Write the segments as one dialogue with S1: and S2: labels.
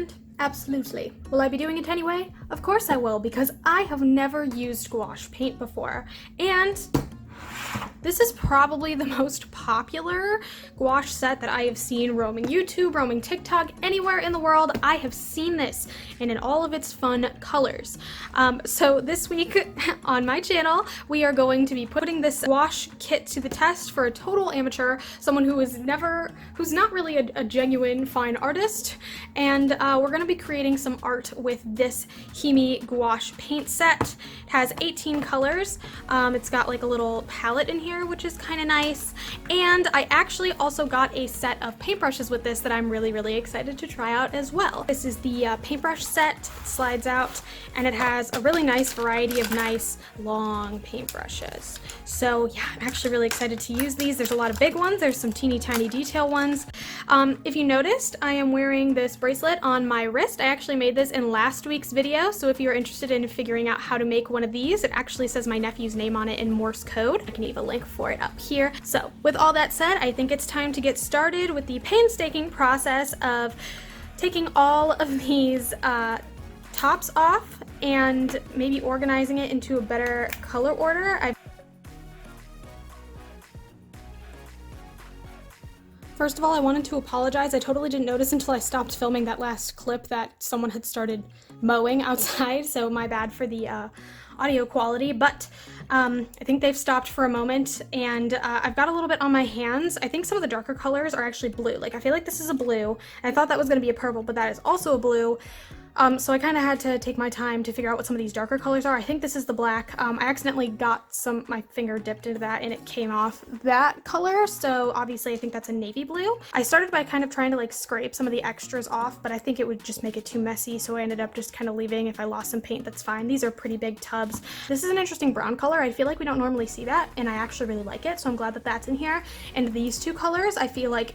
S1: hand? Absolutely. Will I be doing it anyway? Of course I will, because I have never used gouache paint before, and this is probably the most popular gouache set that I have seen roaming YouTube, roaming TikTok, anywhere in the world. I have seen this, and in all of its fun colors. So this week on my channel, we are going to be putting this gouache kit to the test for a total amateur, someone who's not really a genuine fine artist, and we're gonna be creating some art with this Himi gouache paint set. It has 18 colors. It's got like a little palette in here, which is kind of nice, and I actually also got a set of paintbrushes with this that I'm really excited to try out as well. This is the paintbrush set. It slides out, and it has a really nice variety of nice long paintbrushes. So yeah, I'm actually really excited to use these. There's a lot of big ones, there's some teeny tiny detail ones. If you noticed, I am wearing this bracelet on my wrist. I actually made this in last week's video, so if you're interested in figuring out how to make one of these, it actually says my nephew's name on it in Morse code. I can leave a link for it up here. So with all that said, I think it's time to get started with the painstaking process of taking all of these tops off and maybe organizing it into a better color order. First of all, I wanted to apologize. I totally didn't notice until I stopped filming that last clip that someone had started mowing outside, so my bad for the audio quality, but I think they've stopped for a moment, and I've got a little bit on my hands. I think some of the darker colors are actually blue. Like, I feel like this is a blue, and I thought that was going to be a purple, but that is also a blue. So I kind of had to take my time to figure out what some of these darker colors are. I think this is the black. I accidentally got my finger dipped into that and it came off that color, so obviously I think that's a navy blue. I started by kind of trying to like scrape some of the extras off, but I think it would just make it too messy, so I ended up just kind of leaving. If I lost some paint, that's fine. These are pretty big tubs. This is an interesting brown color. I feel like we don't normally see that, and I actually really like it, so I'm glad that that's in here. And these two colors I feel like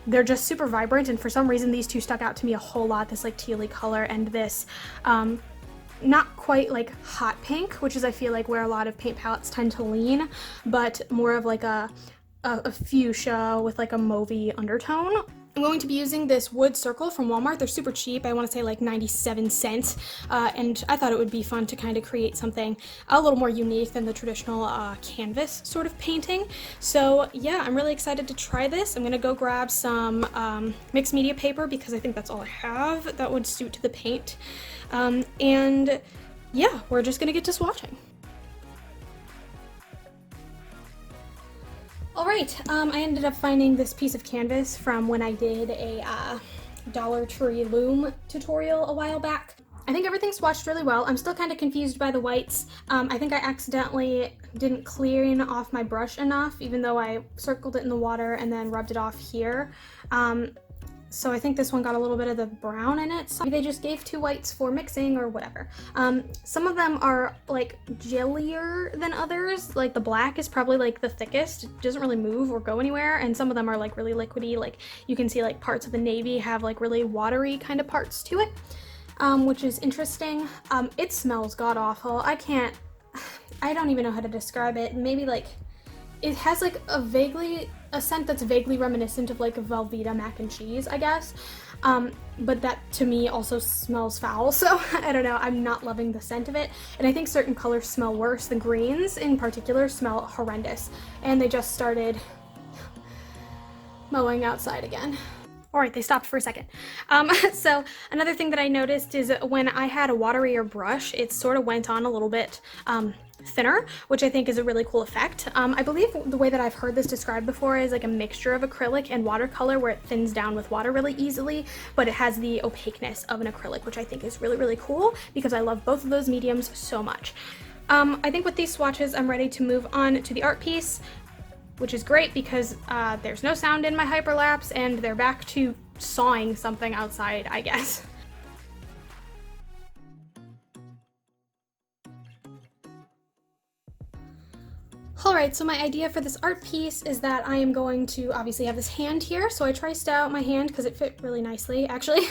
S1: they're just super vibrant, and for some reason these two stuck out to me a whole lot, this like tealy color and this not quite like hot pink, which is I feel like where a lot of paint palettes tend to lean, but more of like a fuchsia with like a mauvey undertone. I'm going to be using this wood circle from Walmart. They're super cheap. I want to say like 97 cents. And I thought it would be fun to kind of create something a little more unique than the traditional canvas sort of painting. So yeah, I'm really excited to try this. I'm going to go grab some mixed media paper because I think that's all I have that would suit to the paint. And yeah, we're just going to get to swatching. Alright, I ended up finding this piece of canvas from when I did a Dollar Tree loom tutorial a while back. I think everything swatched really well. I'm still kind of confused by the whites. I think I accidentally didn't clean off my brush enough, even though I circled it in the water and then rubbed it off here. So I think this one got a little bit of the brown in it. So they just gave two whites for mixing or whatever. Some of them are like jellier than others. Like the black is probably like the thickest. It doesn't really move or go anywhere. And some of them are like really liquidy. Like you can see like parts of the navy have like really watery kind of parts to it, which is interesting. It smells god awful. I don't even know how to describe it. Maybe like it has like a scent that's vaguely reminiscent of like a Velveeta mac and cheese, I guess. But that to me also smells foul, so I don't know, I'm not loving the scent of it. And I think certain colors smell worse. The greens in particular smell horrendous. And they just started mowing outside again. Alright, they stopped for a second. So another thing that I noticed is when I had a waterier brush, it sort of went on a little bit thinner, which I think is a really cool effect. I believe the way that I've heard this described before is like a mixture of acrylic and watercolor where it thins down with water really easily, but it has the opaqueness of an acrylic, which I think is really cool because I love both of those mediums so much. I think with these swatches, I'm ready to move on to the art piece, which is great because there's no sound in my hyperlapse and they're back to sawing something outside, I guess. Alright, so my idea for this art piece is that I am going to obviously have this hand here, so I triced out my hand because it fit really nicely, actually.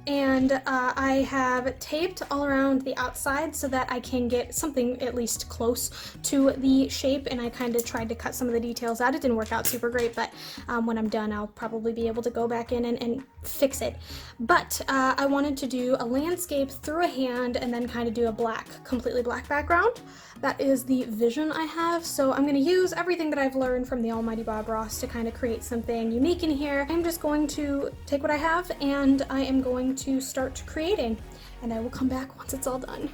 S1: and I have taped all around the outside so that I can get something at least close to the shape, and I kind of tried to cut some of the details out. It didn't work out super great, but when I'm done I'll probably be able to go back in and fix it. But I wanted to do a landscape through a hand and then kind of do a completely black background. That is the vision I have, so I'm going to use everything that I've learned from the almighty Bob Ross to kind of create something unique in here. I'm just going to take what I have and I am going to start creating, and I will come back once it's all done.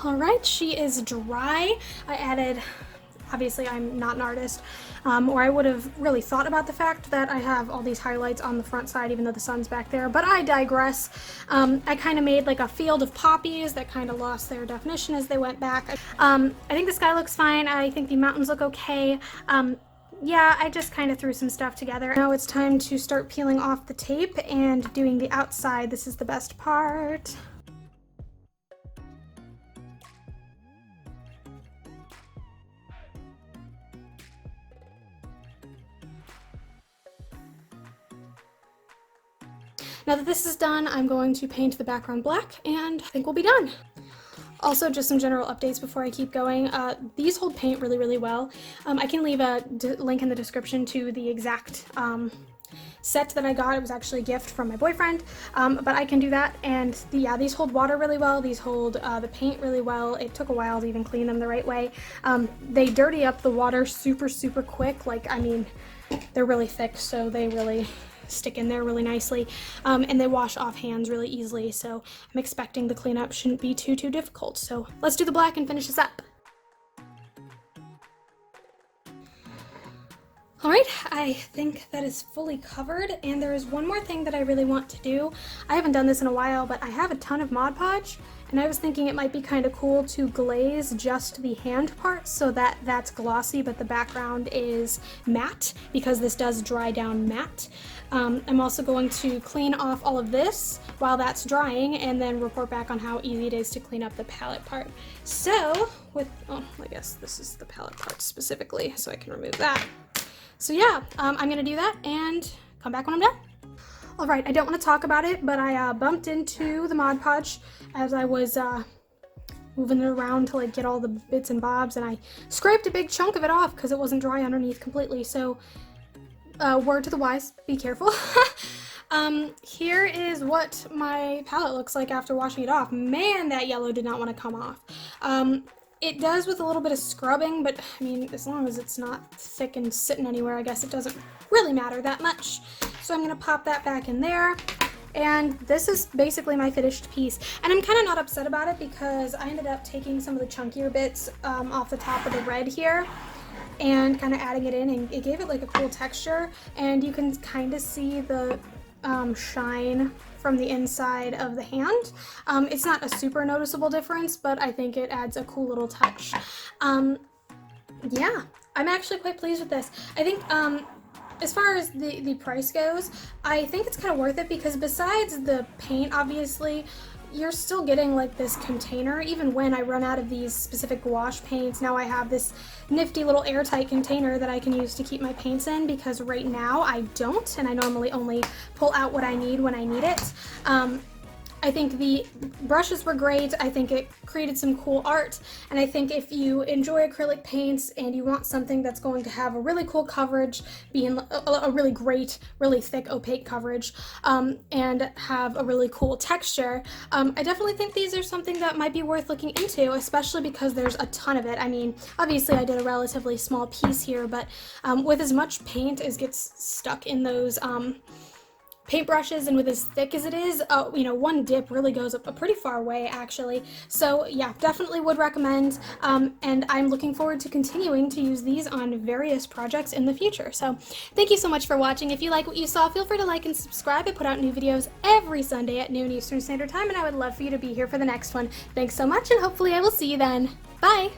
S1: All right, she is dry. I added, obviously I'm not an artist, or I would have really thought about the fact that I have all these highlights on the front side even though the sun's back there, but I digress. I kind of made like a field of poppies that kind of lost their definition as they went back. I think the sky looks fine. I think the mountains look okay. Yeah, I just kind of threw some stuff together. Now it's time to start peeling off the tape and doing the outside. This is the best part. Now that this is done, I'm going to paint the background black, and I think we'll be done. Also, just some general updates before I keep going. These hold paint really, really well. I can leave a link in the description to the exact set that I got. It was actually a gift from my boyfriend, but I can do that. And yeah, these hold water really well. These hold the paint really well. It took a while to even clean them the right way. They dirty up the water super, super quick. Like, I mean, they're really thick, so they really stick in there really nicely, and they wash off hands really easily, so I'm expecting the cleanup shouldn't be too difficult. So let's do the black and finish this up. Alright, I think that is fully covered, and there is one more thing that I really want to do. I haven't done this in a while, but I have a ton of Mod Podge, and I was thinking it might be kind of cool to glaze just the hand part so that that's glossy, but the background is matte, because this does dry down matte. I'm also going to clean off all of this while that's drying, and then report back on how easy it is to clean up the palette part. So, I guess this is the palette part specifically, so I can remove that. So yeah, I'm gonna do that and come back when I'm done. All right, I don't want to talk about it, but I bumped into the Mod Podge as I was moving it around to like get all the bits and bobs, and I scraped a big chunk of it off because it wasn't dry underneath completely. So word to the wise, be careful. Here is what my palette looks like after washing it off. Man, that yellow did not want to come off. It does with a little bit of scrubbing, but I mean, as long as it's not thick and sitting anywhere, I guess it doesn't really matter that much. So I'm gonna pop that back in there, and this is basically my finished piece. And I'm kind of not upset about it because I ended up taking some of the chunkier bits off the top of the red here and kind of adding it in, and it gave it like a cool texture, and you can kind of see the shine from the inside of the hand. It's not a super noticeable difference, but I think it adds a cool little touch. Yeah, I'm actually quite pleased with this. I think as far as the price goes, I think it's kind of worth it because besides the paint, obviously, you're still getting like this container. Even when I run out of these specific gouache paints, now I have this nifty little airtight container that I can use to keep my paints in, because right now I don't, and I normally only pull out what I need when I need it. I think the brushes were great. I think it created some cool art, and I think if you enjoy acrylic paints and you want something that's going to have a really cool coverage, being a really great, really thick, opaque coverage, and have a really cool texture, I definitely think these are something that might be worth looking into, especially because there's a ton of it. I mean, obviously I did a relatively small piece here, but with as much paint as gets stuck in those paintbrushes, and with as thick as it is, you know, one dip really goes up a pretty far way, actually. So yeah, definitely would recommend, and I'm looking forward to continuing to use these on various projects in the future. So thank you so much for watching. If you like what you saw, feel free to like and subscribe. I put out new videos every Sunday at noon Eastern Standard Time, and I would love for you to be here for the next one. Thanks so much, and hopefully I will see you then. Bye!